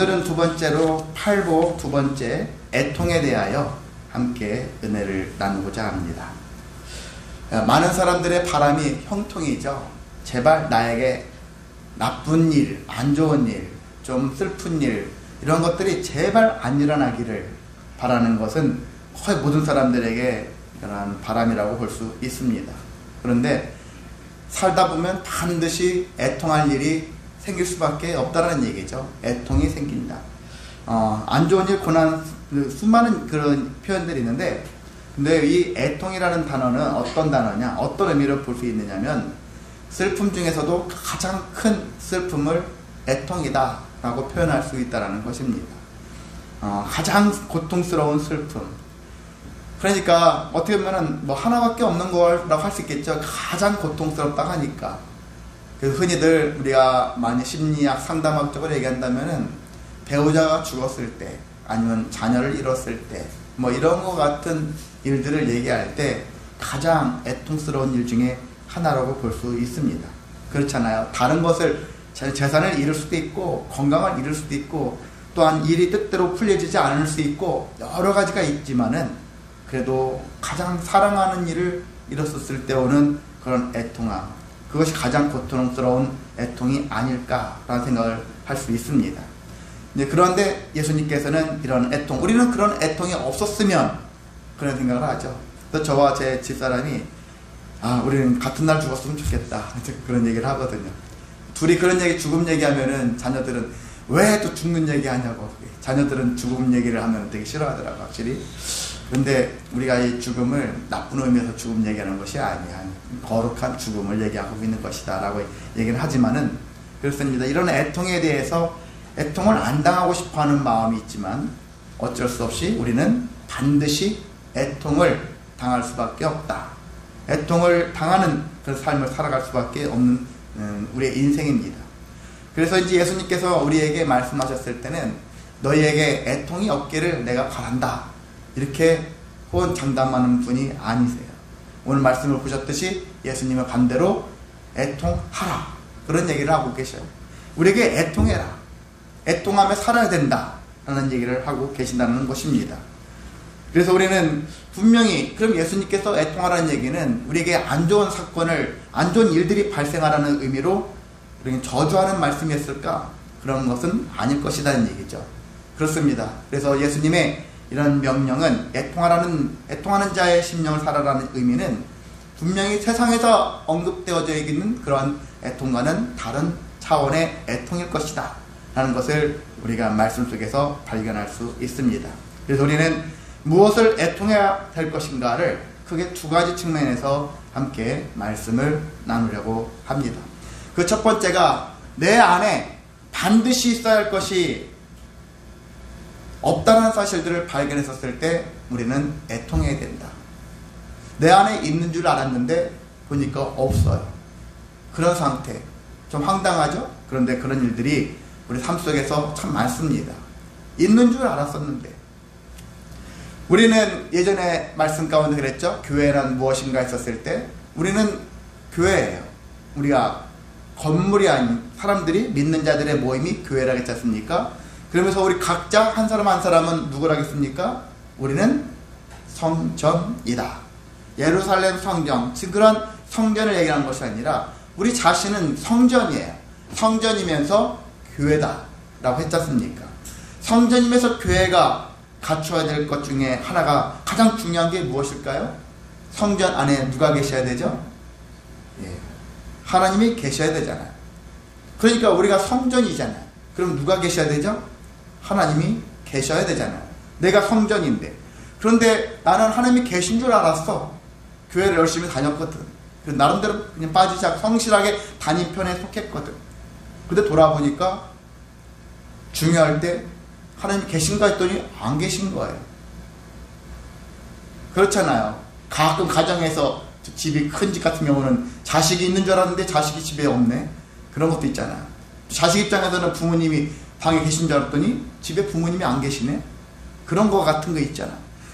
오늘은 두 번째로 팔복 두 번째 애통에 대하여 함께 은혜를 나누고자 합니다. 많은 사람들의 바람이 형통이죠. 제발 나에게 나쁜 일, 안 좋은 일, 좀 슬픈 일, 이런 것들이 제발 안 일어나기를 바라는 것은 거의 모든 사람들에게 그런 바람이라고 볼 수 있습니다. 그런데 살다 보면 반드시 애통할 일이 생길 수밖에 없다는 얘기죠. 애통이 생긴다. 안 좋은 일, 고난, 수많은 그런 표현들이 있는데, 근데 이 애통이라는 단어는 어떤 단어냐, 어떤 의미로 볼 수 있느냐면, 슬픔 중에서도 가장 큰 슬픔을 애통이다 라고 표현할 수 있다는 것입니다. 가장 고통스러운 슬픔. 그러니까 어떻게 보면 뭐 하나밖에 없는 거라고 할 수 있겠죠. 가장 고통스럽다 하니까. 그래서 흔히들 우리가 많이 심리학 상담학적으로 얘기한다면은 배우자가 죽었을 때, 아니면 자녀를 잃었을 때, 뭐 이런 것 같은 일들을 얘기할 때 가장 애통스러운 일 중에 하나라고 볼 수 있습니다. 그렇잖아요. 다른 것을, 재산을 잃을 수도 있고, 건강을 잃을 수도 있고, 또한 일이 뜻대로 풀려지지 않을 수 있고, 여러 가지가 있지만은, 그래도 가장 사랑하는 일을 잃었을 때 오는 그런 애통함, 그것이 가장 고통스러운 애통이 아닐까라는 생각을 할 수 있습니다. 그런데 예수님께서는 이런 애통, 우리는 그런 애통이 없었으면 그런 생각을 하죠. 그래서 저와 제 집사람이 우리는 같은 날 죽었으면 좋겠다, 그런 얘기를 하거든요. 둘이 그런 얘기, 죽음 얘기하면은 자녀들은 왜 또 죽는 얘기 하냐고, 자녀들은 죽음 얘기를 하면 되게 싫어하더라고, 확실히. 근데 우리가 이 죽음을 나쁜 의미에서 죽음 얘기하는 것이 아니야, 거룩한 죽음을 얘기하고 있는 것이다 라고 얘기를 하지만은 그렇습니다. 이런 애통에 대해서 애통을 안 당하고 싶어하는 마음이 있지만 어쩔 수 없이 우리는 반드시 애통을 당할 수밖에 없다. 애통을 당하는 그런 삶을 살아갈 수밖에 없는 우리의 인생입니다. 그래서 이제 예수님께서 우리에게 말씀하셨을 때는 너희에게 애통이 없기를 내가 바란다, 이렇게 호언 장담하는 분이 아니세요. 오늘 말씀을 보셨듯이 예수님은 반대로 애통하라, 그런 얘기를 하고 계셔요. 우리에게 애통해라, 애통하며 살아야 된다 라는 얘기를 하고 계신다는 것입니다. 그래서 우리는 분명히, 그럼 예수님께서 애통하라는 얘기는 우리에게 안 좋은 사건을, 안 좋은 일들이 발생하라는 의미로 우리는 저주하는 말씀이었을까? 그런 것은 아닐 것이라는 얘기죠. 그렇습니다. 그래서 예수님의 이런 명령은 애통하는 자의 심령을 살아라는 의미는 분명히 세상에서 언급되어져 있는 그런 애통과는 다른 차원의 애통일 것이다 라는 것을 우리가 말씀 속에서 발견할 수 있습니다. 그래서 우리는 무엇을 애통해야 될 것인가를 크게 두 가지 측면에서 함께 말씀을 나누려고 합니다. 그 첫 번째가 내 안에 반드시 있어야 할 것이 없다는 사실들을 발견했었을 때 우리는 애통해야 된다. 내 안에 있는 줄 알았는데 보니까 없어요. 그런 상태, 좀 황당하죠? 그런데 그런 일들이 우리 삶 속에서 참 많습니다. 있는 줄 알았었는데. 우리는 예전에 말씀 가운데 그랬죠? 교회란 무엇인가 했었을 때 우리는 교회예요. 우리가 건물이 아닌, 사람들이 믿는 자들의 모임이 교회라 했지 않습니까? 그러면서 우리 각자 한 사람 한 사람은 누구라겠습니까? 우리는 성전이다. 예루살렘 성전, 즉 그런 성전을 얘기하는 것이 아니라 우리 자신은 성전이에요. 성전이면서 교회다 라고 했지 않습니까? 성전이면서 교회가 갖춰야 될 것 중에 하나가, 가장 중요한 게 무엇일까요? 성전 안에 누가 계셔야 되죠? 하나님이 계셔야 되잖아요. 그러니까 우리가 성전이잖아요. 그럼 누가 계셔야 되죠? 하나님이 계셔야 되잖아요. 내가 성전인데. 그런데 나는 하나님이 계신 줄 알았어. 교회를 열심히 다녔거든. 나름대로 그냥 빠지지 않고 성실하게 다닌 편에 속했거든. 근데 돌아보니까 중요할 때 하나님이 계신가 했더니 안 계신 거예요. 그렇잖아요. 가끔 가정에서, 집이 큰 집 같은 경우는 자식이 있는 줄 알았는데 자식이 집에 없네. 그런 것도 있잖아요. 자식 입장에서는 부모님이 방에 계신 줄 알았더니 집에 부모님이 안 계시네. 그런 거 같은 거 있잖아.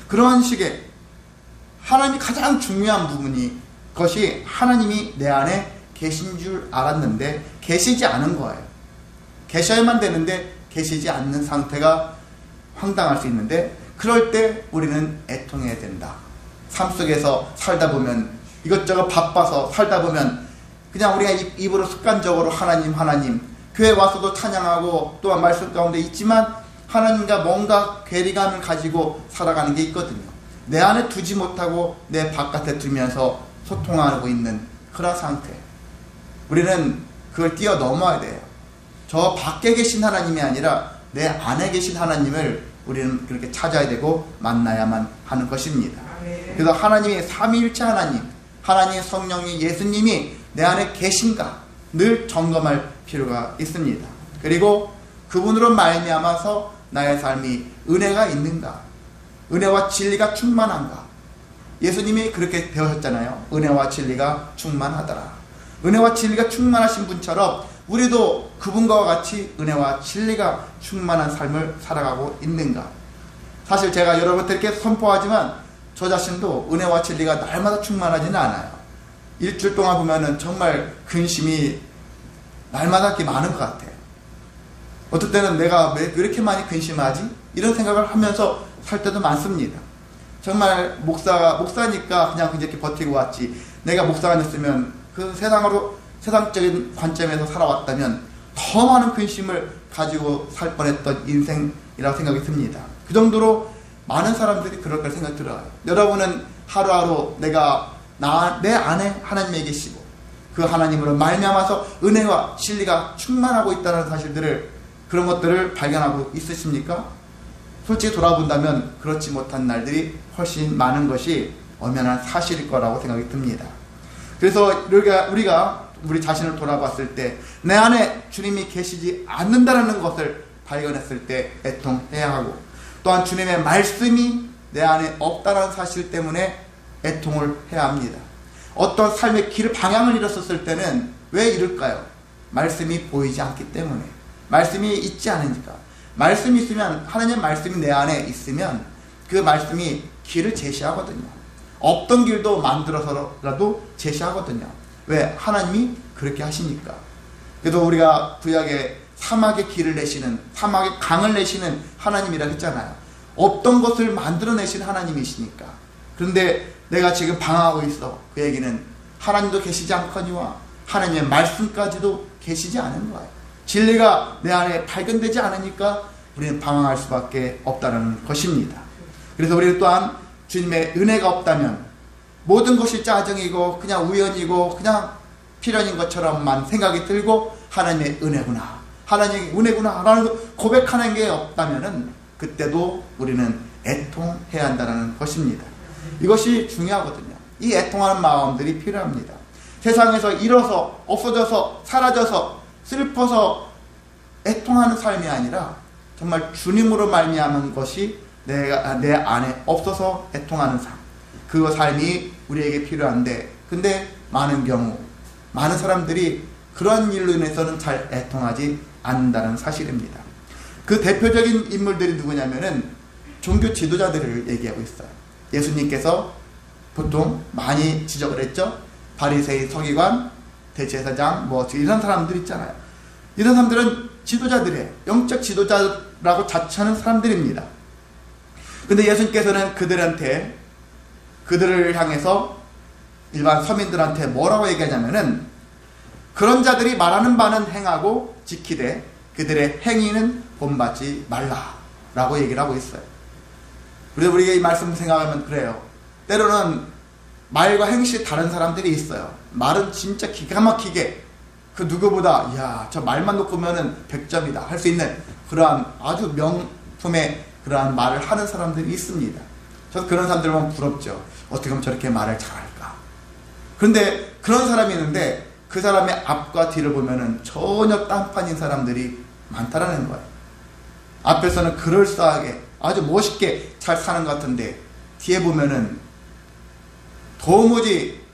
그러한 식의 하나님이 가장 중요한 부분이, 그것이 하나님이 내 안에 계신 줄 알았는데 계시지 않은 거예요. 계셔야만 되는데 계시지 않는 상태가 황당할 수 있는데, 그럴 때 우리는 애통해야 된다. 삶 속에서 살다 보면, 이것저것 바빠서 살다 보면 그냥 우리가 입으로 습관적으로 하나님 하나님, 교회 와서도 찬양하고 또한 말씀 가운데 있지만 하나님과 뭔가 괴리감을 가지고 살아가는 게 있거든요. 내 안에 두지 못하고 내 바깥에 두면서 소통하고 있는 그런 상태, 우리는 그걸 뛰어넘어야 돼요. 저 밖에 계신 하나님이 아니라 내 안에 계신 하나님을 우리는 그렇게 찾아야 되고 만나야만 하는 것입니다. 그래서 하나님의 삼위일체 하나님, 하나님의 성령이 예수님이 내 안에 계신가 늘 점검할 필요가 있습니다. 그리고 그분으로 말미암아서 나의 삶이 은혜가 있는가, 은혜와 진리가 충만한가. 예수님이 그렇게 배우셨잖아요. 은혜와 진리가 충만하더라. 은혜와 진리가 충만하신 분처럼 우리도 그분과 같이 은혜와 진리가 충만한 삶을 살아가고 있는가. 사실 제가 여러분들께 선포하지만 저 자신도 은혜와 진리가 날마다 충만하지는 않아요. 일주일 동안 보면은 정말 근심이 날마다 이렇게 많은 것 같아요. 어떨 때는 내가 왜 이렇게 많이 근심하지? 이런 생각을 하면서 살 때도 많습니다. 정말 목사니까 그냥 이렇게 버티고 왔지, 내가 목사가 아니었으면 그 세상적인 관점에서 살아왔다면 더 많은 근심을 가지고 살 뻔했던 인생이라고 생각이 듭니다. 그 정도로 많은 사람들이 그럴 생각이 들어요. 여러분은 하루하루 내 안에 하나님이 계시고 그 하나님으로 말미암아서 은혜와 진리가 충만하고 있다는 사실들을, 그런 것들을 발견하고 있으십니까? 솔직히 돌아본다면 그렇지 못한 날들이 훨씬 많은 것이 엄연한 사실일 거라고 생각이 듭니다. 그래서 우리가 우리 자신을 돌아봤을 때 내 안에 주님이 계시지 않는다는 것을 발견했을 때 애통해야 하고, 또한 주님의 말씀이 내 안에 없다는 사실 때문에 애통을 해야 합니다. 어떤 삶의 방향을 잃었을 때는 왜 잃을까요? 말씀이 보이지 않기 때문에, 말씀이 있지 않으니까. 말씀이 있으면, 하나님의 말씀이 내 안에 있으면 그 말씀이 길을 제시하거든요. 없던 길도 만들어서라도 제시하거든요. 왜? 하나님이 그렇게 하시니까. 그래서 우리가 구약에 사막의 길을 내시는, 사막의 강을 내시는 하나님이라 했잖아요. 없던 것을 만들어내신 하나님이시니까. 그런데 내가 지금 방황하고 있어. 그 얘기는 하나님도 계시지 않거니와 하나님의 말씀까지도 계시지 않은 거예요. 진리가 내 안에 발견되지 않으니까 우리는 방황할 수밖에 없다는 것입니다. 그래서 우리는 또한 주님의 은혜가 없다면 모든 것이 짜증이고 그냥 우연이고 그냥 필연인 것처럼만 생각이 들고, 하나님의 은혜구나, 하나님의 은혜구나 라는 고백하는 게 없다면 그때도 우리는 애통해야 한다는 것입니다. 이것이 중요하거든요. 이 애통하는 마음들이 필요합니다. 세상에서 잃어서, 없어져서, 사라져서, 슬퍼서 애통하는 삶이 아니라 정말 주님으로 말미암은 것이 내 안에 없어서 애통하는 삶, 그 삶이 우리에게 필요한데, 근데 많은 사람들이 그런 일로 인해서는 잘 애통하지 않는다는 사실입니다. 그 대표적인 인물들이 누구냐면은 종교 지도자들을 얘기하고 있어요. 예수님께서 보통 많이 지적을 했죠. 바리새인, 서기관, 대제사장, 이런 사람들 있잖아요. 이런 사람들은 지도자들이에요. 영적 지도자라고 자처하는 사람들입니다. 근데 예수님께서는 그들을 향해서 일반 서민들한테 뭐라고 얘기하냐면은, 그런 자들이 말하는 바는 행하고 지키되 그들의 행위는 본받지 말라라고 얘기를 하고 있어요. 그래서 우리가 이 말씀 생각하면 그래요. 때로는 말과 행실이 다른 사람들이 있어요. 말은 진짜 기가 막히게 그 누구보다 저 말만 놓고 보면은 100점이다 할 수 있는 그러한 아주 명품의 그러한 말을 하는 사람들이 있습니다. 저도 그런 사람들 보면 부럽죠. 어떻게 하면 저렇게 말을 잘할까. 그런데 그런 사람이 있는데 그 사람의 앞과 뒤를 보면은 전혀 딴판인 사람들이 많다라는 거예요. 앞에서는 그럴싸하게 아주 멋있게 잘 사는 것 같은데 뒤에 보면은 도무지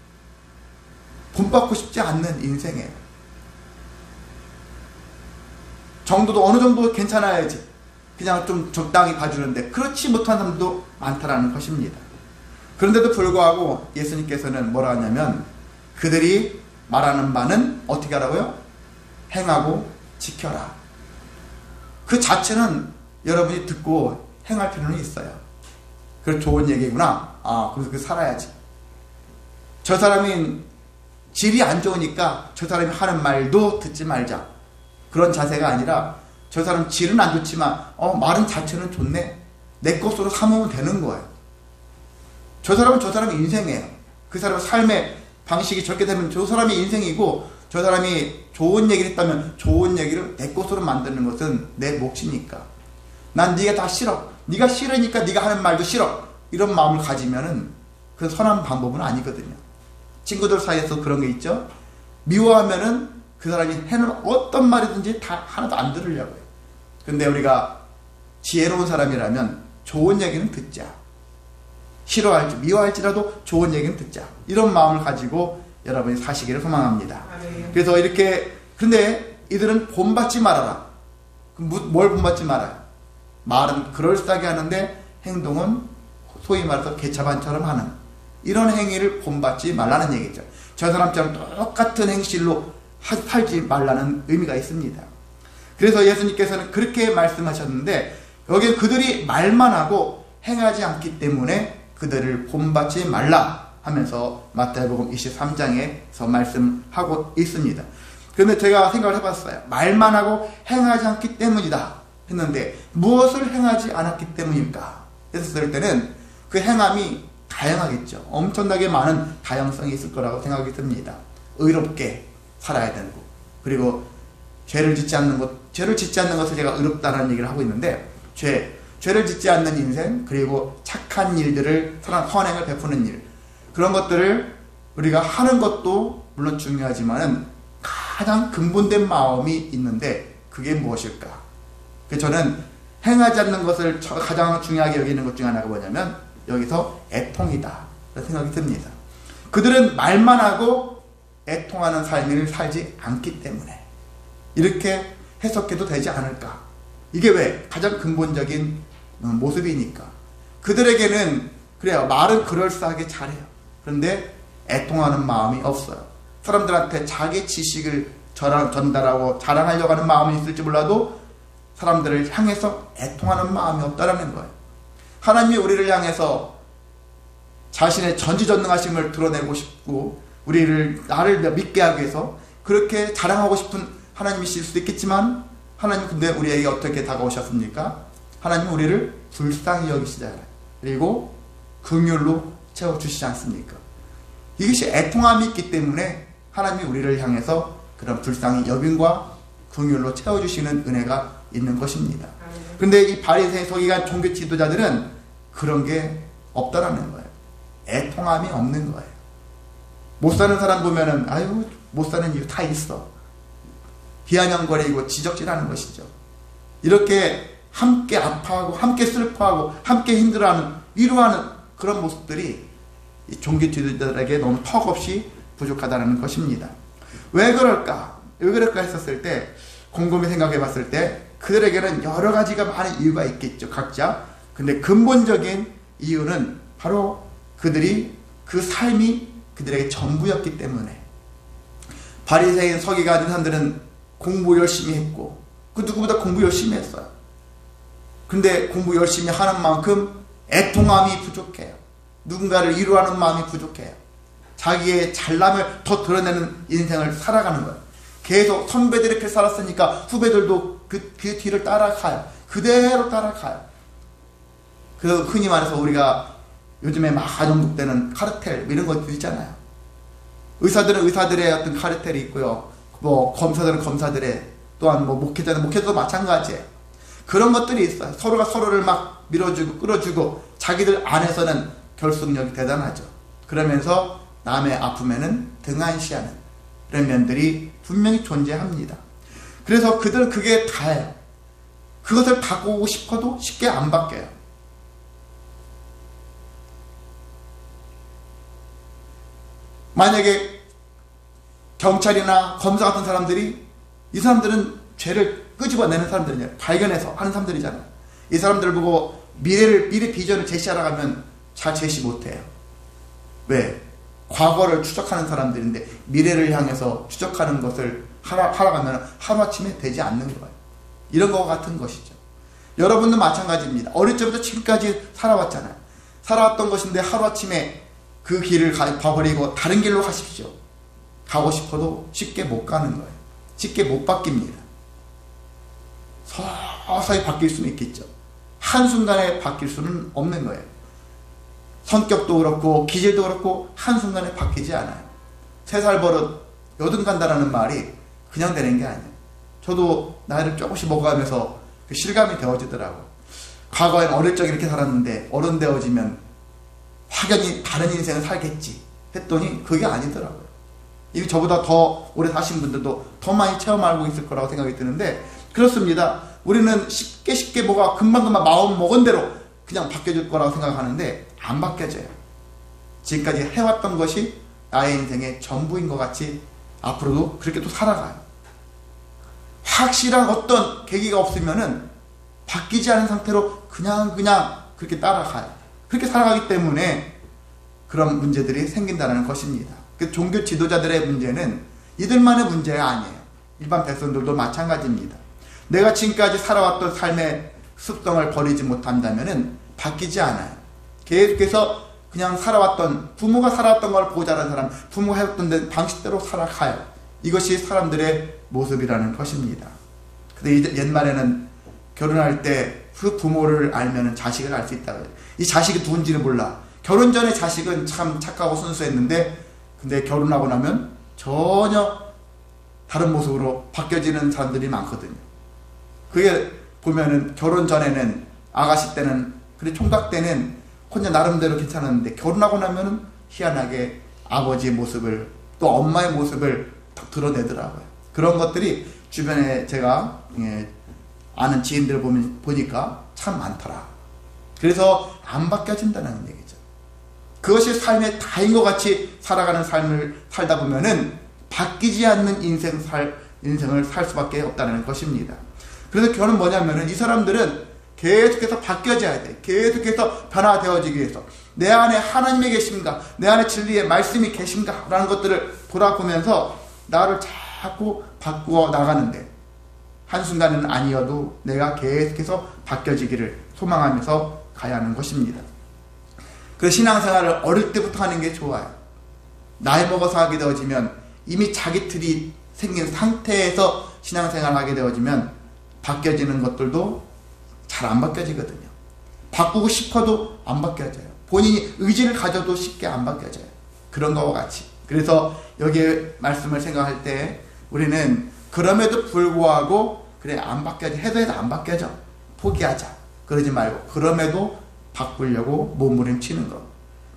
본받고 싶지 않는 인생이에요. 정도도 어느 정도 괜찮아야지 그냥 좀 적당히 봐주는데 그렇지 못한 사람도 많다라는 것입니다. 그런데도 불구하고 예수님께서는 뭐라 하냐면, 그들이 말하는 바는 어떻게 하라고요? 행하고 지켜라. 그 자체는 여러분이 듣고 행할 필요는 있어요. 그래, 좋은 얘기구나. 그래서 그 살아야지. 저 사람이 질이 안 좋으니까 저 사람이 하는 말도 듣지 말자. 그런 자세가 아니라 저 사람 질은 안 좋지만 말은 자체는 좋네. 내 것으로 삼으면 되는 거예요. 저 사람은 저 사람의 인생이에요. 그 사람의 삶의 방식이 저렇게 되면 저 사람의 인생이고, 저 사람이 좋은 얘기를 했다면 좋은 얘기를 내 것으로 만드는 것은 내 몫이니까. 난 네가 다 싫어. 네가 싫으니까 네가 하는 말도 싫어. 이런 마음을 가지면은 그 선한 방법은 아니거든요. 친구들 사이에서 그런 게 있죠. 미워하면은 그 사람이 해는 어떤 말이든지 다 하나도 안 들으려고 해요. 근데 우리가 지혜로운 사람이라면 좋은 얘기는 듣자. 싫어할지 미워할지라도 좋은 얘기는 듣자. 이런 마음을 가지고 여러분이 사시기를 소망합니다. 그래서 이렇게, 근데 이들은 본받지 말아라. 뭘 본받지 말아요? 말은 그럴싸하게 하는데 행동은 소위 말해서 개차반처럼 하는 이런 행위를 본받지 말라는 얘기죠. 저 사람처럼 똑같은 행실로 살지 말라는 의미가 있습니다. 그래서 예수님께서는 그렇게 말씀하셨는데, 여기 그들이 말만 하고 행하지 않기 때문에 그들을 본받지 말라 하면서 마태복음 23장에서 말씀하고 있습니다. 그런데 제가 생각을 해봤어요. 말만 하고 행하지 않기 때문이다 했는데 무엇을 행하지 않았기 때문일까 했을 때는 그 행함이 다양하겠죠. 엄청나게 많은 다양성이 있을 거라고 생각이 듭니다. 의롭게 살아야 되고, 그리고 죄를 짓지 않는 것을 제가 의롭다는 얘기를 하고 있는데, 죄를 짓지 않는 인생, 그리고 착한 일들을, 선행을 베푸는 일, 그런 것들을 우리가 하는 것도 물론 중요하지만은 가장 근본된 마음이 있는데 그게 무엇일까? 저는 행하지 않는 것을 가장 중요하게 여기는 것 중에 하나가 뭐냐면 여기서 애통이다 생각이 듭니다. 그들은 말만 하고 애통하는 삶을 살지 않기 때문에 이렇게 해석해도 되지 않을까? 이게 왜? 가장 근본적인 모습이니까. 그들에게는 그래요. 말은 그럴싸하게 잘해요. 그런데 애통하는 마음이 없어요. 사람들한테 자기 지식을 전달하고 자랑하려고 하는 마음이 있을지 몰라도 사람들을 향해서 애통하는 마음이 없다라는 거예요. 하나님이 우리를 향해서 자신의 전지전능하심을 드러내고 싶고 나를 믿게 하기 위해서 그렇게 자랑하고 싶은 하나님이실 수도 있겠지만, 하나님은 근데 우리에게 어떻게 다가오셨습니까? 하나님은 우리를 불쌍히 여기시잖아요. 그리고 긍휼로 채워주시지 않습니까? 이것이 애통함이 있기 때문에 하나님이 우리를 향해서 그런 불쌍히 여김과 긍휼로 채워주시는 은혜가 있는 것입니다. 그런데 이 바리새인 서기관 종교 지도자들은 그런 게 없다라는 거예요. 애통함이 없는 거예요. 못 사는 사람 보면은 아유 못 사는 이유 다 있어. 비아냥거리고 지적질하는 것이죠. 이렇게 함께 아파하고 함께 슬퍼하고 함께 힘들어하는, 위로하는 그런 모습들이 이 종교 지도자들에게 너무 턱없이 부족하다는 것입니다. 왜 그럴까 했었을 때 곰곰이 생각해 봤을 때 그들에게는 여러 가지가 많은 이유가 있겠죠, 각자. 근데 근본적인 이유는 바로 그들이 그 삶이 그들에게 전부였기 때문에. 바리새인 서기관 사람들은 공부 열심히 했고 그 누구보다 공부 열심히 했어요. 근데 공부 열심히 하는 만큼 애통함이 부족해요. 누군가를 위로하는 마음이 부족해요. 자기의 잘남을 더 드러내는 인생을 살아가는 거예요. 계속 선배들이 이렇게 살았으니까 후배들도 그 뒤를 따라가요. 그대로 따라가요. 그 흔히 말해서 우리가 요즘에 막 전국되는 카르텔 이런 것들 있잖아요. 의사들은 의사들의 어떤 카르텔이 있고요. 뭐 검사들은 검사들의, 또한 뭐 목회자는 목회자도 마찬가지예요. 그런 것들이 있어요. 서로가 서로를 막 밀어주고 끌어주고 자기들 안에서는 결속력이 대단하죠. 그러면서 남의 아픔에는 등한시하는 그런 면들이 분명히 존재합니다. 그래서 그들은 그게 다예요. 그것을 바꾸고 싶어도 쉽게 안 바뀌어요. 만약에 경찰이나 검사 같은 사람들이, 이 사람들은 죄를 끄집어내는 사람들이잖아요. 발견해서 하는 사람들이잖아요. 이 사람들을 보고 미래 비전을 제시하러 가면 잘 제시 못해요. 왜? 과거를 추적하는 사람들인데 미래를 향해서 추적하는 것을 하러 가면 하루아침에 되지 않는 거예요. 이런 것과 같은 것이죠. 여러분도 마찬가지입니다. 어릴 적부터 지금까지 살아왔잖아요. 살아왔던 것인데 하루아침에 그 길을 봐버리고 다른 길로 가십시오. 가고 싶어도 쉽게 못 가는 거예요. 쉽게 못 바뀝니다. 서서히 바뀔 수는 있겠죠. 한순간에 바뀔 수는 없는 거예요. 성격도 그렇고 기질도 그렇고 한순간에 바뀌지 않아요. 3살 버릇 여든 간다라는 말이 그냥 되는 게 아니에요. 저도 나이를 조금씩 먹어가면서 그 실감이 되어지더라고요. 과거엔 어릴 적에 이렇게 살았는데 어른 되어지면 확연히 다른 인생을 살겠지 했더니 그게 아니더라고요. 이미 저보다 더 오래 사신 분들도 더 많이 체험하고 있을 거라고 생각이 드는데 그렇습니다. 우리는 쉽게 뭐가 금방금방 마음 먹은 대로 그냥 바뀌어질 거라고 생각하는데 안 바뀌어져요. 지금까지 해왔던 것이 나의 인생의 전부인 것 같이 앞으로도 그렇게 또 살아가요. 확실한 어떤 계기가 없으면은 바뀌지 않은 상태로 그냥 그렇게 따라가요. 그렇게 살아가기 때문에 그런 문제들이 생긴다는 것입니다. 그 종교 지도자들의 문제는 이들만의 문제가 아니에요. 일반 백성들도 마찬가지입니다. 내가 지금까지 살아왔던 삶의 습성을 버리지 못한다면은 바뀌지 않아요. 계속해서 그냥 살아왔던, 부모가 살아왔던 걸 보자는 사람, 부모가 해왔던 방식대로 살아가요. 이것이 사람들의 모습이라는 것입니다. 근데 옛말에는 결혼할 때 그 부모를 알면 자식을 알 수 있다고 해요. 이 자식이 누군지를 몰라. 결혼 전에 자식은 참 착하고 순수했는데 근데 결혼하고 나면 전혀 다른 모습으로 바뀌어지는 사람들이 많거든요. 그게 보면은 결혼 전에는 아가씨 때는 그래 총각 때는 혼자 나름대로 괜찮았는데 결혼하고 나면은 희한하게 아버지의 모습을 또 엄마의 모습을 딱 드러내더라고요. 그런 것들이 주변에 제가 아는 지인들 보니까 참 많더라. 그래서 안 바뀌어진다는 얘기죠. 그것이 삶의 다인 것 같이 살아가는 삶을 살다 보면은 바뀌지 않는 인생을 살 수밖에 없다는 것입니다. 그래서 결론은 뭐냐면은 이 사람들은 계속해서 바뀌어져야 돼. 계속해서 변화되어지기 위해서 내 안에 하나님이 계신가, 내 안에 진리의 말씀이 계신가 라는 것들을 돌아보면서 나를 자꾸 바꾸어 나가는데 한순간은 아니어도 내가 계속해서 바뀌어지기를 소망하면서 가야 하는 것입니다. 그래서 신앙생활을 어릴 때부터 하는 게 좋아요. 나이 먹어서 하게 되어지면 이미 자기 틀이 생긴 상태에서 신앙생활을 하게 되어지면 바뀌어지는 것들도 잘 안 바뀌어지거든요. 바꾸고 싶어도 안 바뀌어져요. 본인이 의지를 가져도 쉽게 안 바뀌어져요. 그런 거와 같이. 그래서 여기에 말씀을 생각할 때 우리는 그럼에도 불구하고 그래 안 바뀌어져. 해도 안 바뀌어져. 포기하자. 그러지 말고 그럼에도 바꾸려고 몸부림치는 것.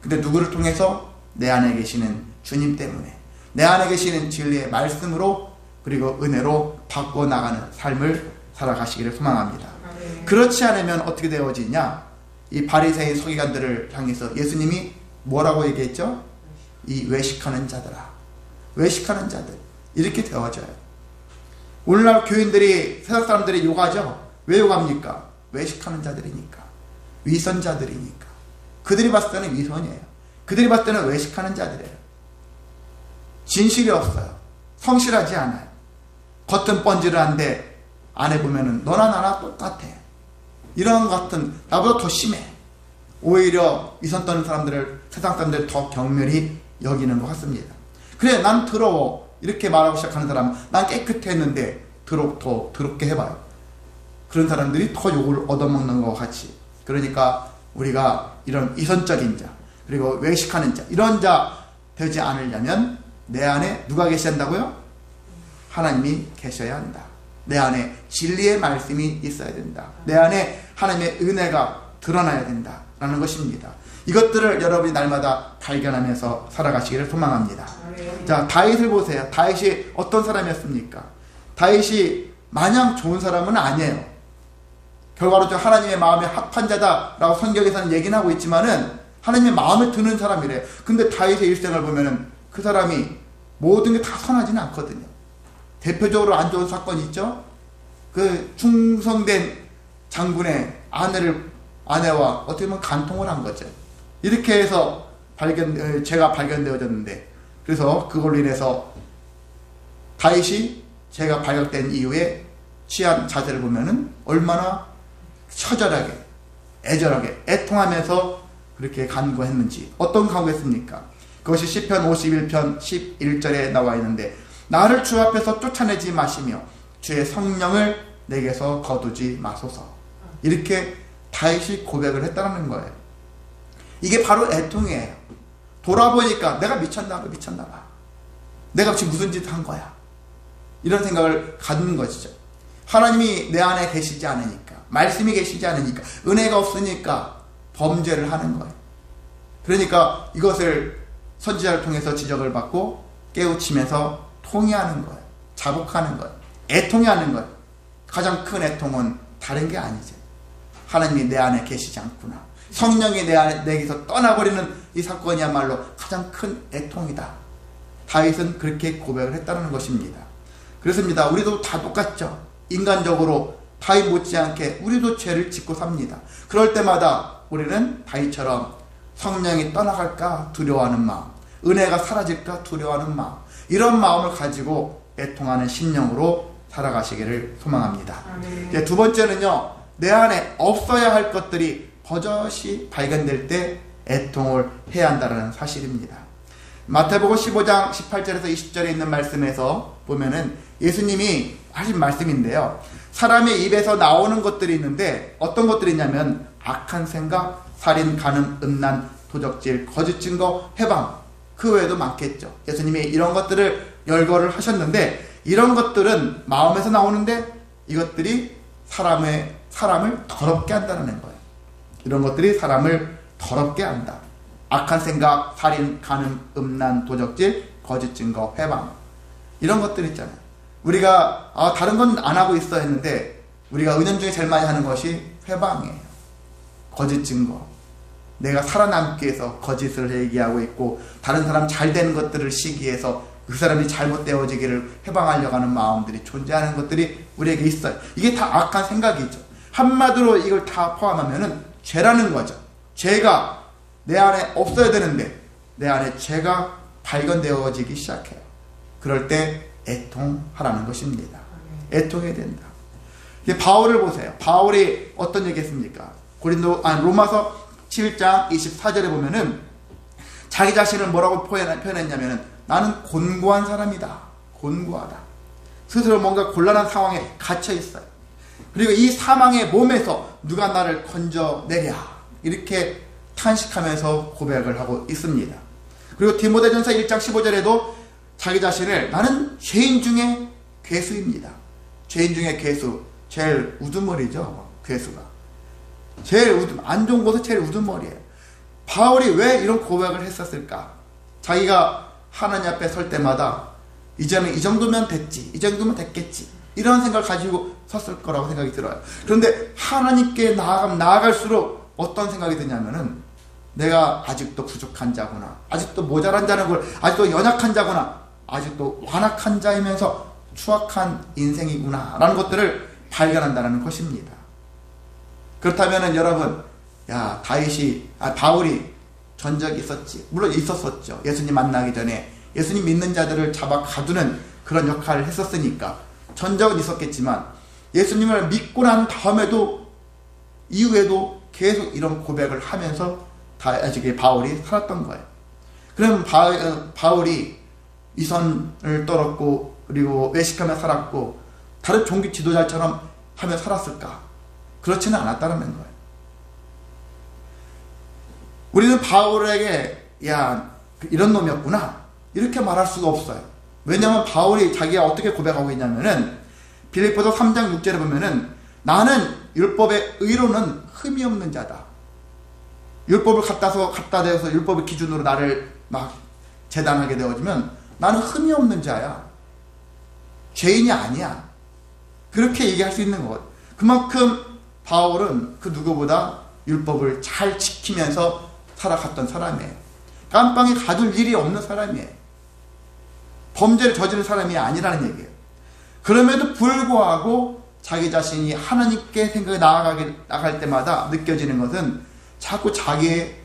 근데 누구를 통해서? 내 안에 계시는 주님 때문에 내 안에 계시는 진리의 말씀으로 그리고 은혜로 바꾸어 나가는 삶을 살아가시기를 소망합니다. 그렇지 않으면 어떻게 되어지냐? 이 바리새인 서기관들을 향해서 예수님이 뭐라고 얘기했죠? 이 외식하는 자들아, 외식하는 자들 이렇게 되어져요. 오늘날 교인들이 세상 사람들이 욕하죠. 왜 욕합니까? 외식하는 자들이니까, 위선자들이니까. 그들이 봤을 때는 위선이에요. 그들이 봤을 때는 외식하는 자들이에요. 진실이 없어요. 성실하지 않아요. 겉은 번지르한데 안에 보면은 너나 나나 똑같아. 이런 것 같은 나보다 더 심해. 오히려 위선 떠는 사람들을 세상 사람들 더 경멸히 여기는 것 같습니다. 그래 난 더러워 이렇게 말하고 시작하는 사람은 난 깨끗했는데 더 더럽게 해봐요. 그런 사람들이 더 욕을 얻어먹는 것 같이. 그러니까 우리가 이런 위선적인 자 그리고 외식하는 자 이런 자 되지 않으려면 내 안에 누가 계셔야 한다고요? 하나님이 계셔야 한다. 내 안에 진리의 말씀이 있어야 된다. 내 안에 하나님의 은혜가 드러나야 된다 라는 것입니다. 이것들을 여러분이 날마다 발견하면서 살아가시기를 소망합니다. 자, 다윗을 보세요. 다윗이 어떤 사람이었습니까? 다윗이 마냥 좋은 사람은 아니에요. 결과로 하나님의 마음에 합한 자다라고 성경에서는 얘기는 하고 있지만은 하나님의 마음에 드는 사람이래요. 근데 다윗의 일생을 보면은 그 사람이 모든 게 다 선하지는 않거든요. 대표적으로 안 좋은 사건이 있죠. 그 충성된 장군의 아내와 어떻게 보면 간통을 한 거죠. 이렇게 해서 죄가 발견되어졌는데 그래서 그걸로 인해서 다윗이 죄가 발견된 이후에 취한 자세를 보면은 얼마나 처절하게, 애절하게, 애통하면서 그렇게 간구했는지. 어떤 간구했습니까? 그것이 시편 51편 11절에 나와 있는데, 나를 주 앞에서 쫓아내지 마시며 주의 성령을 내게서 거두지 마소서. 이렇게 다윗이 고백을 했다는 거예요. 이게 바로 애통이에요. 돌아보니까 내가 미쳤나 봐. 내가 지금 무슨 짓을 한 거야. 이런 생각을 갖는 것이죠. 하나님이 내 안에 계시지 않으니까, 말씀이 계시지 않으니까, 은혜가 없으니까 범죄를 하는 거예요. 그러니까 이것을 선지자를 통해서 지적을 받고 깨우치면서 통회하는 거예요. 자복하는 거예요. 애통해하는 거예요. 가장 큰 애통은 다른 게 아니죠. 하나님이 내 안에 계시지 않구나. 성령이 내게서 떠나버리는 이 사건이야말로 가장 큰 애통이다. 다윗은 그렇게 고백을 했다는 것입니다. 그렇습니다. 우리도 다 똑같죠. 인간적으로 다윗 못지않게 우리도 죄를 짓고 삽니다. 그럴 때마다 우리는 다윗처럼 성령이 떠나갈까 두려워하는 마음, 은혜가 사라질까 두려워하는 마음, 이런 마음을 가지고 애통하는 심령으로 살아가시기를 소망합니다. 이제 두 번째는요, 내 안에 없어야 할 것들이 버젓이 발견될 때 애통을 해야 한다는 사실입니다. 마태복음 15장 18절에서 20절에 있는 말씀에서 보면은 예수님이 하신 말씀인데요, 사람의 입에서 나오는 것들이 있는데 어떤 것들이 있냐면 악한 생각, 살인, 간음, 음란, 도적질, 거짓 증거, 해방, 그 외에도 많겠죠. 예수님이 이런 것들을 열거를 하셨는데, 이런 것들은 마음에서 나오는데 이것들이 사람을 더럽게 한다는 거예요. 이런 것들이 사람을 더럽게 한다. 악한 생각, 살인, 간음, 음란, 도적질, 거짓 증거, 해방, 이런 것들 있잖아요. 우리가 다른 건 안 하고 있어 했는데 우리가 은연 중에 제일 많이 하는 것이 해방이에요. 거짓 증거. 내가 살아남기 위해서 거짓을 얘기하고 있고, 다른 사람 잘 되는 것들을 시기해서 그 사람이 잘못되어지기를 해방하려고 하는 마음들이 존재하는 것들이 우리에게 있어요. 이게 다 악한 생각이죠. 한마디로 이걸 다 포함하면은 죄라는 거죠. 죄가 내 안에 없어야 되는데 내 안에 죄가 발견되어지기 시작해요. 그럴 때 애통하라는 것입니다. 애통해야 된다. 이제 바울을 보세요. 바울이 어떤 얘기 했습니까? 로마서 7장 24절에 보면은 자기 자신을 뭐라고 표현했냐면은 나는 곤고한 사람이다. 곤고하다. 스스로 뭔가 곤란한 상황에 갇혀 있어요. 그리고 이 사망의 몸에서 누가 나를 건져내랴, 이렇게 탄식하면서 고백을 하고 있습니다. 그리고 디모데전서 1장 15절에도 자기 자신을 나는 죄인 중에 괴수입니다. 죄인 중에 괴수, 제일 우두머리죠. 괴수가 제일 안 좋은 곳은 제일 우두머리예요. 바울이 왜 이런 고백을 했었을까? 자기가 하나님 앞에 설 때마다 이제는 이 정도면 됐지, 이 정도면 됐겠지, 이런 생각을 가지고 섰을 거라고 생각이 들어요. 그런데 하나님께 나아갈수록 어떤 생각이 드냐면은 내가 아직도 부족한 자구나, 아직도 모자란 자는 걸, 아직도 연약한 자구나, 아직도 완악한 자이면서 추악한 인생이구나 라는 것들을 발견한다는 것입니다. 그렇다면은 여러분, 바울이 전적이 있었지. 물론 있었었죠. 예수님 만나기 전에 예수님 믿는 자들을 잡아 가두는 그런 역할을 했었으니까 전적은 있었겠지만, 예수님을 믿고 난 다음에도 이후에도 계속 이런 고백을 하면서 바울이 살았던 거예요. 그럼 바울이 이선을 떨었고 그리고 외식하며 살았고 다른 종교 지도자처럼 하며 살았을까? 그렇지는 않았다는 거예요. 우리는 바울에게 이런 놈이었구나 이렇게 말할 수가 없어요. 왜냐하면 바울이 자기가 어떻게 고백하고 있냐면은 빌립보서 3장 6절에 보면은 나는 율법의 의로는 흠이 없는 자다. 율법을 갖다 대어서 율법의 기준으로 나를 막 재단하게 되어지면 나는 흠이 없는 자야. 죄인이 아니야. 그렇게 얘기할 수 있는 것. 그만큼 바울은 그 누구보다 율법을 잘 지키면서 살아갔던 사람이에요. 깜빵에 가둘 일이 없는 사람이에요. 범죄를 저지른 사람이 아니라는 얘기예요. 그럼에도 불구하고 자기 자신이 하나님께 생각이 나아갈 때마다 느껴지는 것은 자꾸 자기의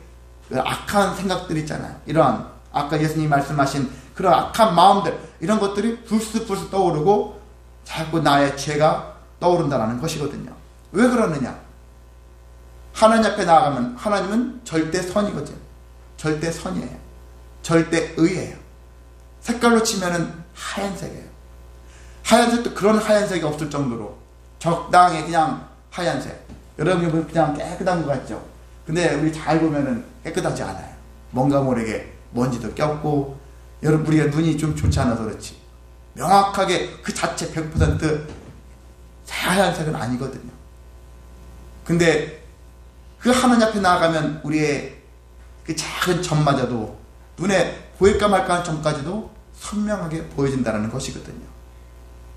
악한 생각들 있잖아요. 이러한 아까 예수님이 말씀하신 그런 악한 마음들, 이런 것들이 불쑥불쑥 떠오르고 자꾸 나의 죄가 떠오른다는 것이거든요. 왜 그러느냐? 하나님 앞에 나아가면 하나님은 절대 선이거든요. 절대 선이에요. 절대 의예요. 색깔로 치면은 하얀색이에요. 하얀색도 그런 하얀색이 없을 정도로 적당히 그냥 하얀색. 여러분이 보면 그냥 깨끗한 것 같죠? 근데 우리 잘 보면은 깨끗하지 않아요. 뭔가 모르게 먼지도 꼈고, 여러분 우리가 눈이 좀 좋지 않아서 그렇지 명확하게 그 자체 100% 하얀색은 아니거든요. 근데 그 하나님 앞에 나아가면 우리의 그 작은 점마저도 눈에 보일까 말까 하는 점까지도 선명하게 보여진다는 것이거든요.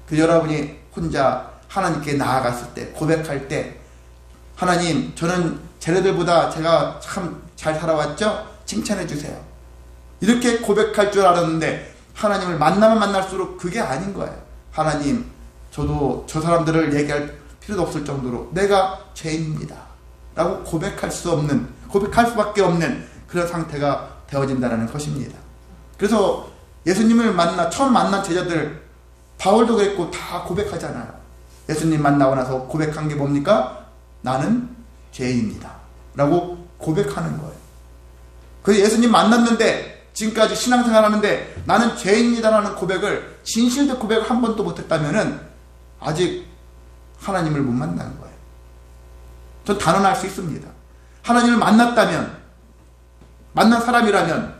그 여러분이 혼자 하나님께 나아갔을 때, 고백할 때, 하나님, 저는 쟤네들보다 제가 참 잘 살아왔죠? 칭찬해 주세요. 이렇게 고백할 줄 알았는데 하나님을 만나면 만날수록 그게 아닌 거예요. 하나님, 저도 저 사람들을 얘기할 필요도 없을 정도로 내가 죄인입니다 라고 고백할 수밖에 없는 그런 상태가 되어진다는 것입니다. 그래서 예수님을 처음 만난 제자들, 바울도 그랬고 다 고백하잖아요. 예수님 만나고 나서 고백한 게 뭡니까? 나는 죄인입니다 라고 고백하는 거예요. 그래서 예수님 만났는데, 지금까지 신앙생활 하는데 나는 죄인이다라는 고백을, 진실된 고백을 한 번도 못했다면은 아직 하나님을 못 만난 거예요. 전 단언할 수 있습니다. 하나님을 만났다면, 만난 사람이라면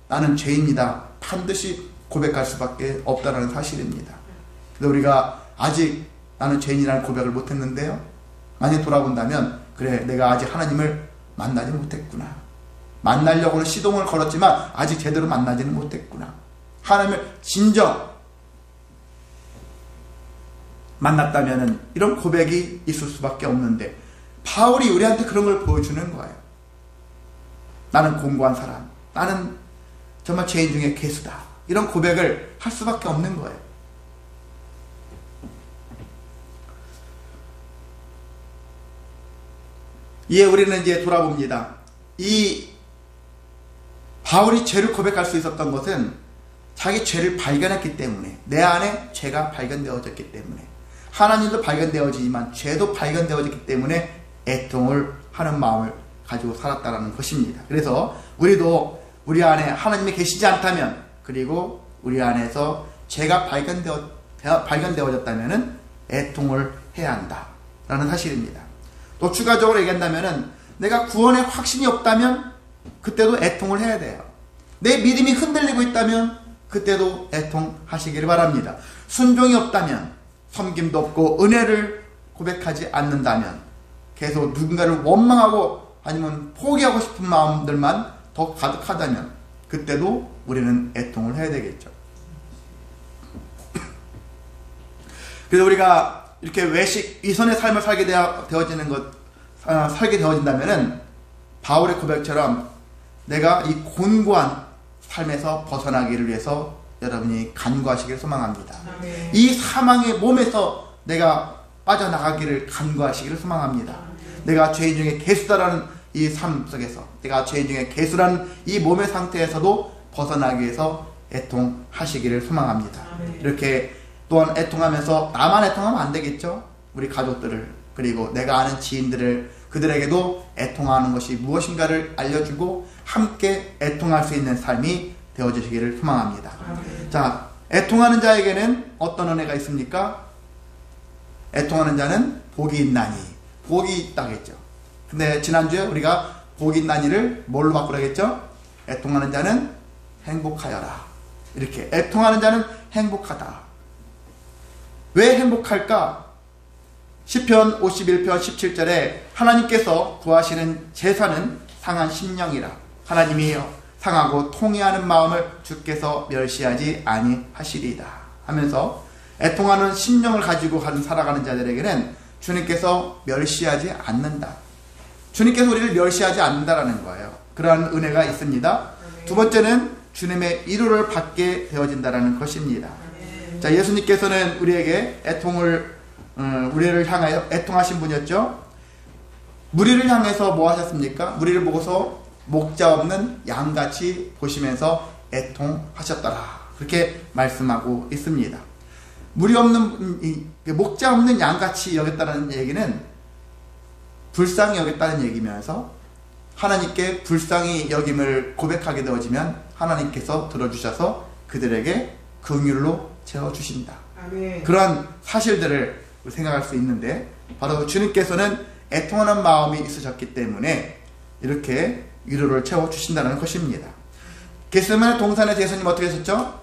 나는 죄인이다 반드시 고백할 수밖에 없다는 사실입니다. 그래서 우리가 아직 나는 죄인이라는 고백을 못했는데요, 만약 돌아본다면, 그래, 내가 아직 하나님을 만나지 못했구나. 만나려고는 시동을 걸었지만 아직 제대로 만나지는 못했구나. 하나님을 진정 만났다면 이런 고백이 있을 수밖에 없는데, 바울이 우리한테 그런 걸 보여주는 거예요. 나는 공고한 사람, 나는 정말 죄인 중에 괴수다, 이런 고백을 할 수밖에 없는 거예요. 이에 우리는 이제 돌아봅니다. 이 바울이 죄를 고백할 수 있었던 것은 자기 죄를 발견했기 때문에, 내 안에 죄가 발견되어졌기 때문에, 하나님도 발견되어지지만 죄도 발견되어졌기 때문에 애통을 하는 마음을 가지고 살았다는 것입니다. 그래서 우리도 우리 안에 하나님이 계시지 않다면, 그리고 우리 안에서 죄가 발견되어졌다면 애통을 해야 한다라는 사실입니다. 또 추가적으로 얘기한다면, 내가 구원의 확신이 없다면 그때도 애통을 해야 돼요. 내 믿음이 흔들리고 있다면 그때도 애통하시기를 바랍니다. 순종이 없다면, 섬김도 없고 은혜를 고백하지 않는다면, 계속 누군가를 원망하고 아니면 포기하고 싶은 마음들만 더 가득하다면 그때도 우리는 애통을 해야 되겠죠. 그래서 우리가 이렇게 외식 이선의 삶을 살게 되어진다면은 바울의 고백처럼 내가 이 곤고한 삶에서 벗어나기를 위해서 여러분이 간구하시기를 소망합니다. 이 사망의 몸에서 내가 빠져나가기를 간구하시기를 소망합니다. 내가 죄인 중에 괴수다라는 이 삶 속에서, 내가 죄인 중에 괴수라는 이 몸의 상태에서도 벗어나기 위해서 애통하시기를 소망합니다. 이렇게 또한 애통하면서 나만 애통하면 안 되겠죠. 우리 가족들을, 그리고 내가 아는 지인들을, 그들에게도 애통하는 것이 무엇인가를 알려주고 함께 애통할 수 있는 삶이 되어주시기를 소망합니다. 자, 애통하는 자에게는 어떤 은혜가 있습니까? 애통하는 자는 복이 있나니, 복이 있다겠죠. 근데 지난주에 우리가 복이 있나니를 뭘로 바꾸라겠죠? 애통하는 자는 행복하여라. 이렇게 애통하는 자는 행복하다. 왜 행복할까? 시편 51편 17절에 하나님께서 구하시는 제사는 상한 심령이라. 하나님이여, 상하고 통회하는 마음을 주께서 멸시하지 아니하시리이다 하면서, 애통하는 심령을 가지고 살아가는 자들에게는 주님께서 멸시하지 않는다. 주님께서 우리를 멸시하지 않는다라는 거예요. 그러한 은혜가 있습니다. 두 번째는 주님의 위로를 받게 되어진다라는 것입니다. 자, 예수님께서는 우리에게 우리를 향하여 애통하신 분이었죠. 무리를 향해서 뭐 하셨습니까? 무리를 보고서 목자 없는 양같이 보시면서 애통하셨더라, 그렇게 말씀하고 있습니다. 무리 없는 목자 없는 양같이 여겼다는 얘기는 불쌍히 여겼다는 얘기면서 하나님께 불쌍히 여김을 고백하게 되어지면 하나님께서 들어주셔서 그들에게 긍휼로 채워주신다. 아멘. 그러한 사실들을 생각할 수 있는데 바로 주님께서는 애통하는 마음이 있으셨기 때문에 이렇게 위로를 채워주신다는 것입니다. 겟세마네 동산에서 예수님 어떻게 하셨죠?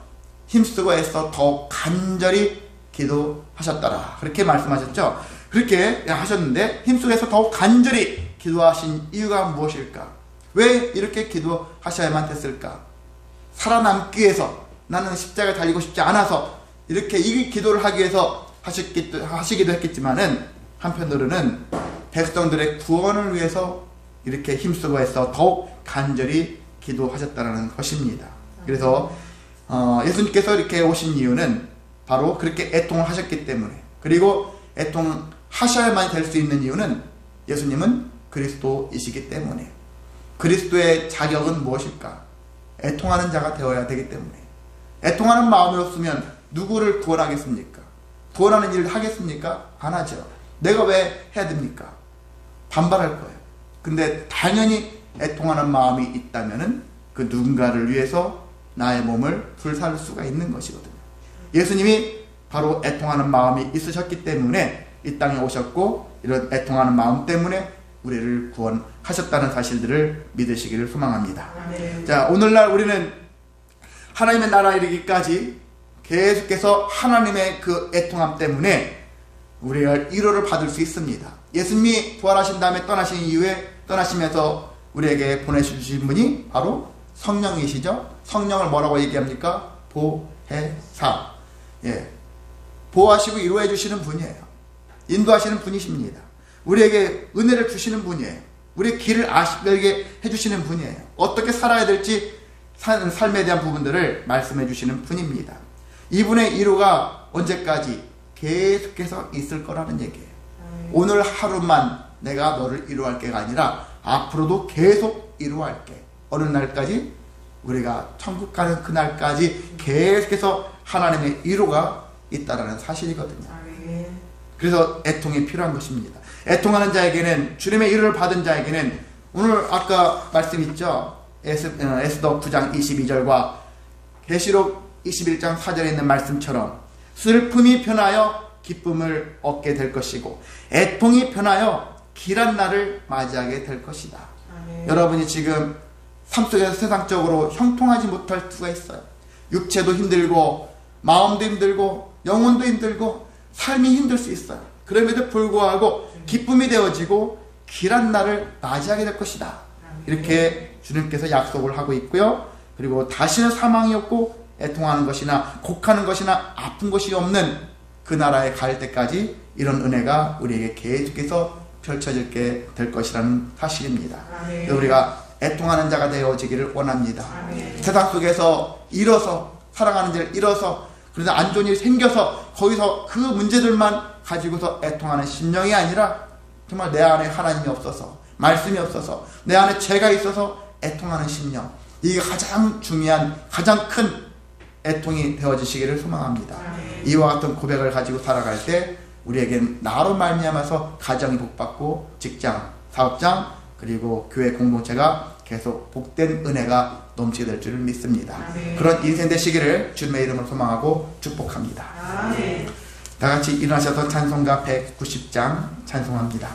힘쓰고 애써 더욱 간절히 기도하셨더라. 그렇게 말씀하셨죠? 그렇게 하셨는데 힘쓰고 애써 더욱 간절히 기도하신 이유가 무엇일까? 왜 이렇게 기도하셔야만 됐을까? 살아남기 위해서, 나는 십자가에 달리고 싶지 않아서 이렇게 이 기도를 하기 위해서 하시기도 했겠지만은 한편으로는 백성들의 구원을 위해서 이렇게 힘쓰고 해서 더욱 간절히 기도하셨다는 것입니다. 그래서 예수님께서 이렇게 오신 이유는 바로 그렇게 애통을 하셨기 때문에, 그리고 애통하셔야만 될 수 있는 이유는 예수님은 그리스도이시기 때문에. 그리스도의 자격은 무엇일까? 애통하는 자가 되어야 되기 때문에. 애통하는 마음이 없으면 누구를 구원하겠습니까? 구원하는 일을 하겠습니까? 안 하죠. 내가 왜 해야 됩니까? 반발할 거예요. 근데 당연히 애통하는 마음이 있다면은 그 누군가를 위해서 나의 몸을 불사를 수가 있는 것이거든요. 예수님이 바로 애통하는 마음이 있으셨기 때문에 이 땅에 오셨고, 이런 애통하는 마음 때문에 우리를 구원하셨다는 사실들을 믿으시기를 소망합니다. 네. 자, 오늘날 우리는 하나님의 나라에 이르기까지 계속해서 하나님의 그 애통함 때문에 우리가 위로를 받을 수 있습니다. 예수님이 부활하신 다음에 떠나신 이후에, 떠나시면서 우리에게 보내주신 분이 바로 성령이시죠. 성령을 뭐라고 얘기합니까? 보혜사. 예, 보호하시고 위로해 주시는 분이에요. 인도하시는 분이십니다. 우리에게 은혜를 주시는 분이에요. 우리의 길을 알게 해주시는 분이에요. 어떻게 살아야 될지 삶에 대한 부분들을 말씀해 주시는 분입니다. 이분의 위로가 언제까지 계속해서 있을 거라는 얘기예요. 오늘 하루만 내가 너를 위로할 게가 아니라 앞으로도 계속 위로할게. 어느 날까지? 우리가 천국 가는 그날까지 계속해서 하나님의 위로가 있다라는 사실이거든요. 그래서 애통이 필요한 것입니다. 애통하는 자에게는, 주님의 위로를 받은 자에게는, 오늘 아까 말씀 있죠? 에스더 9장 22절과 계시록 21장 4절에 있는 말씀처럼 슬픔이 편하여 기쁨을 얻게 될 것이고, 애통이 편하여 길한 날을 맞이하게 될 것이다. 여러분이 지금 삶 속에서 세상적으로 형통하지 못할 수가 있어요. 육체도 힘들고 마음도 힘들고 영혼도 힘들고 삶이 힘들 수 있어요. 그럼에도 불구하고 기쁨이 되어지고 길한 날을 맞이하게 될 것이다. 이렇게 주님께서 약속을 하고 있고요. 그리고 다시는 사망이 없고 애통하는 것이나 곡하는 것이나 아픈 것이 없는 그 나라에 갈 때까지 이런 은혜가 우리에게 계속해서 펼쳐지게 될 것이라는 사실입니다. 우리가 애통하는 자가 되어지기를 원합니다. 세상 속에서 잃어서, 사랑하는 자를 잃어서, 그래서 안 좋은 일이 생겨서 거기서 그 문제들만 가지고서 애통하는 심령이 아니라 정말 내 안에 하나님이 없어서, 말씀이 없어서, 내 안에 죄가 있어서 애통하는 심령, 이게 가장 중요한, 가장 큰 애통이 되어지시기를 소망합니다. 이와 같은 고백을 가지고 살아갈 때 우리에겐 나로 말미암아서 가정이 복받고 직장, 사업장, 그리고 교회 공동체가 계속 복된 은혜가 넘치게 될 줄을 믿습니다. 그런 인생 되시기를 주님의 이름으로 소망하고 축복합니다. 다 같이 일어나셔서 찬송가 190장 찬송합니다.